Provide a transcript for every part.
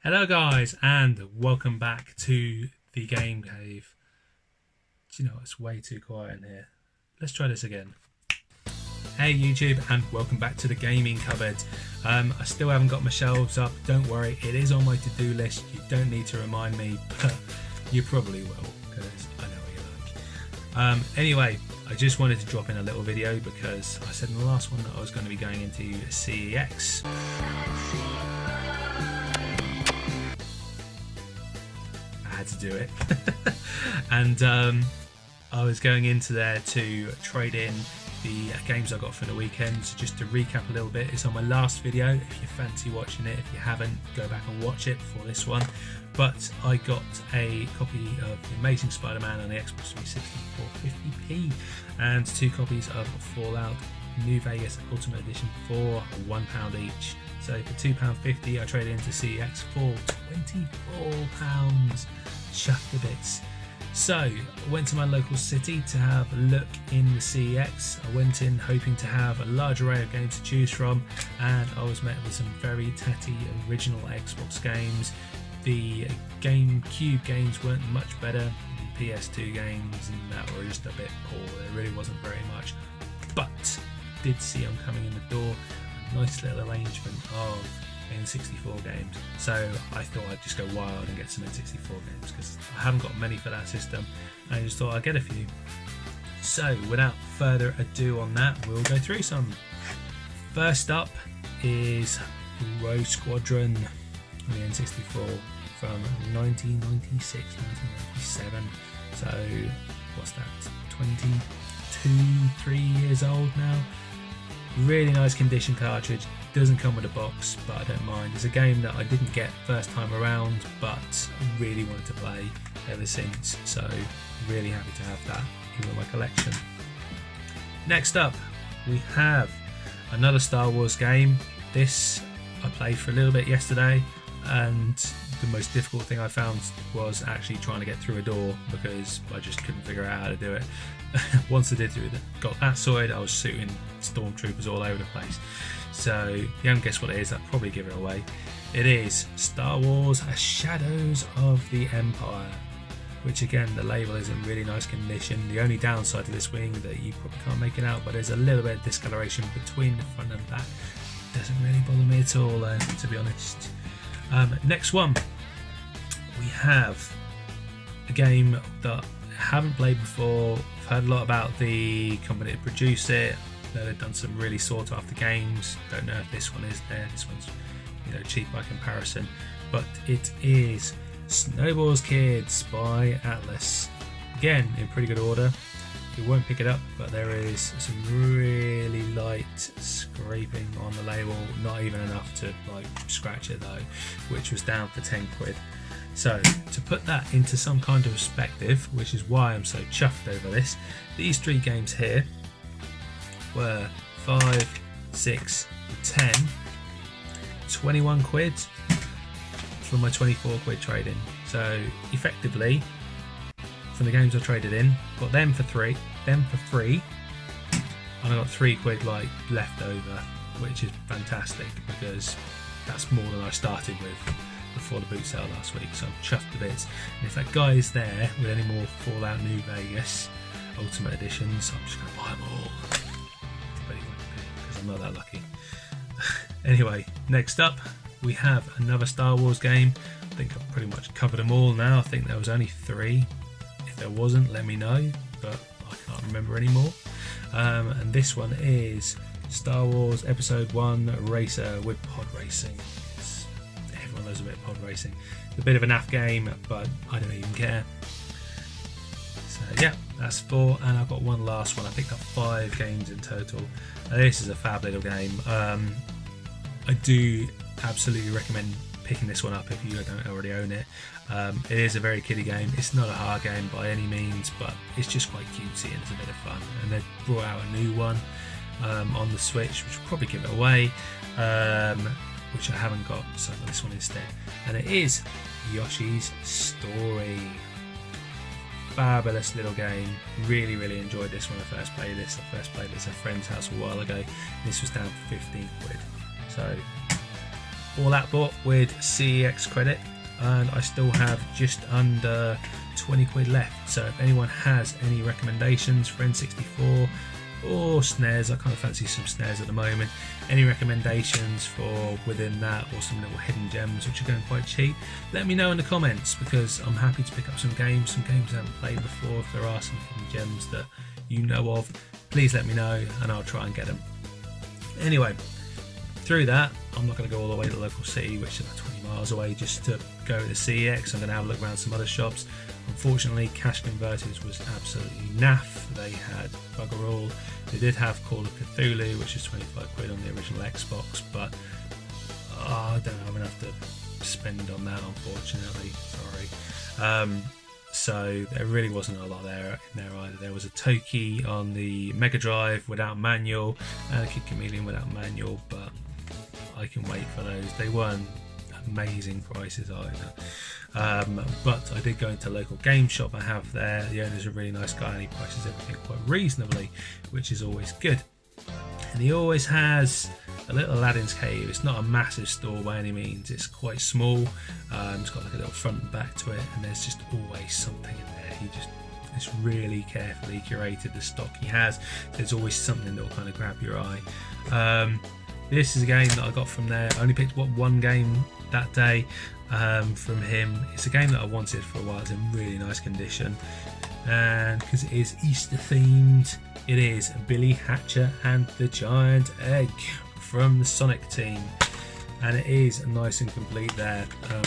Hello guys, and welcome back to the Game Cave. Do you know, it's way too quiet in here. Let's try this again. Hey YouTube, and welcome back to the gaming cupboard. I still haven't got my shelves up. Don't worry, it is on my to-do list. You don't need to remind me, but you probably will, because I know what you like. Anyway, I just wanted to drop in a little video because I said in the last one that I was going to be going into CEX. Had to do it. And I was going into there to trade in the games I got for the weekend. So just to recap a little bit, it's on my last video. If you fancy watching it, if you haven't, go back and watch it for this one. But I got a copy of The Amazing Spider-Man on the Xbox 360 for 50p and 2 copies of Fallout New Vegas Ultimate Edition for £1 each. So for £2.50 I traded into CEX for £24. Chuffed to bits. So I went to my local city to have a look in the CEX. I went in hoping to have a large array of games to choose from, and I was met with some very tatty original Xbox games. The GameCube games weren't much better. The PS2 games and that were just a bit poor. There really wasn't very much, but did see them coming in the door. A nice little arrangement of N64 games, so I thought I'd just go wild and get some N64 games because I haven't got many for that system. I just thought I'd get a few. So without further ado on that, we'll go through some. First up is Rogue Squadron on the N64 from 1996, 1997. So what's that? 3 years old now. Really nice condition cartridge. Doesn't come with a box, but I don't mind. It's a game that I didn't get first time around, but I really wanted to play ever since, so really happy to have that in my collection. Next up, we have another Star Wars game. This I played for a little bit yesterday, and the most difficult thing I found was actually trying to get through a door because I just couldn't figure out how to do it. Once I got that sorted, I was shooting stormtroopers all over the place. So if you haven't guessed what it is, I'd probably give it away. It is Star Wars Shadows of the Empire, which again, the label is in really nice condition. The only downside to this wing that you probably can't make it out, but there's a little bit of discoloration between the front and back. Doesn't really bother me at all, to be honest. Next one, we have a game that I haven't played before. I've heard a lot about the company that produced it. They've done some really sought after games. Don't know if this one is there. This one's, cheap by comparison, but it is Snowballs Kids by Atlas. Again, in pretty good order. You won't pick it up, but there is some really light scraping on the label. Not even enough to scratch it though, which was down for 10 quid. So to put that into some kind of perspective, which is why I'm so chuffed over this, these 3 games here were 5, 6, 10, 21 quid from my 24 quid trade-in. So effectively, from the games I traded in, got them for free, and I got 3 quid left over, which is fantastic because that's more than I started with before the boot sale last week. So I'm chuffed to bits. And if that guy is there with any more Fallout New Vegas Ultimate Editions, I'm just going to buy them all. But he won't be, because I'm not that lucky. Anyway, next up we have another Star Wars game. I think I've pretty much covered them all now. I think there was only 3. If there wasn't, let me know, but I can't remember anymore. And this one is Star Wars Episode 1 Racer with pod racing. Everyone knows a bit of pod racing. It's a bit of an naff game, but I don't even care. So yeah, that's 4, and I've got one last one. I picked up 5 games in total. This is a fab little game. I do absolutely recommend picking this one up if you don't already own it. It is a very kiddie game. It's not a hard game by any means, but it's just quite cutesy and it's a bit of fun. And they've brought out a new one on the Switch, which will probably give it away, which I haven't got, so I've got this one instead. And it is Yoshi's Story. Fabulous little game. Really enjoyed this when I first played this. I first played this at a friend's house a while ago. This was down for 15 quid. So all that bought with CEX credit, and I still have just under 20 quid left. So if anyone has any recommendations for N64 or snares, I kind of fancy some snares at the moment, any recommendations for within that, or some little hidden gems which are going quite cheap, let me know in the comments, because I'm happy to pick up some games I haven't played before. If there are some hidden gems that you know of, please let me know and I'll try and get them. Anyway, through that, I'm not going to go all the way to the local city, which is about 20 miles away, just to go to the CEX. I'm going to have a look around some other shops. Unfortunately, Cash Converters was absolutely naff. They had bugger all. They did have Call of Cthulhu, which is 25 quid on the original Xbox, but I don't know, I'm going to have to spend on that, unfortunately. Sorry. So there really wasn't a lot there in there either. There was a Toki on the Mega Drive without manual, and a Kid Chameleon without manual, but I can wait for those. They weren't amazing prices either. But I did go into a local game shop I have there. The owner's a really nice guy and he prices everything quite reasonably, which is always good. And he always has a little Aladdin's Cave. It's not a massive store by any means, it's quite small. It's got like a little front and back to it, and there's just always something in there. It's really carefully curated the stock he has. There's always something that will kind of grab your eye. This is a game that I got from there. I only picked up one game that day from him. It's a game that I wanted for a while. It's in really nice condition, and because it is Easter themed, it is Billy Hatcher and the Giant Egg from the Sonic team, and it is nice and complete there. I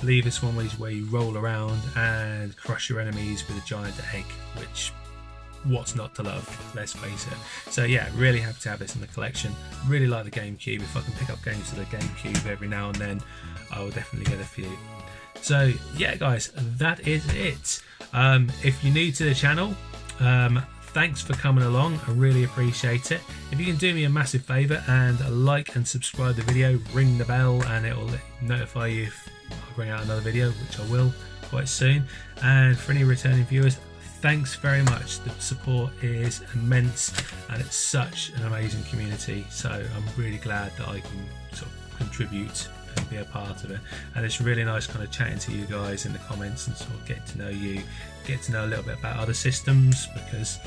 believe it's one where you roll around and crush your enemies with a giant egg, which, what's not to love, let's face it. So yeah, really happy to have this in the collection. Really like the GameCube. If I can pick up games for the GameCube every now and then, I will definitely get a few. So yeah guys, that is it. If you're new to the channel, thanks for coming along, I really appreciate it. If you can do me a massive favour and like and subscribe the video, ring the bell, and it will notify you if I bring out another video, which I will quite soon. And for any returning viewers, thanks very much. The support is immense and it's such an amazing community, so I'm really glad that I can sort of contribute and be a part of it. And it's really nice kind of chatting to you guys in the comments and sort of getting to know you, get to know a little bit about other systems, because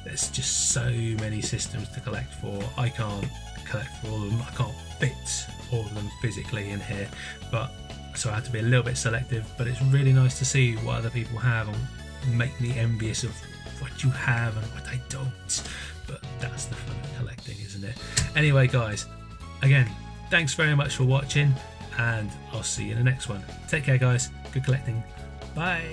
there's just so many systems to collect for. I can't collect for all of them, I can't fit all of them physically in here, but so I had to be a little bit selective. But it's really nice to see what other people have and make me envious of what you have and what I don't. But that's the fun of collecting, isn't it? Anyway guys, again, thanks very much for watching, and I'll see you in the next one. Take care guys, good collecting, bye.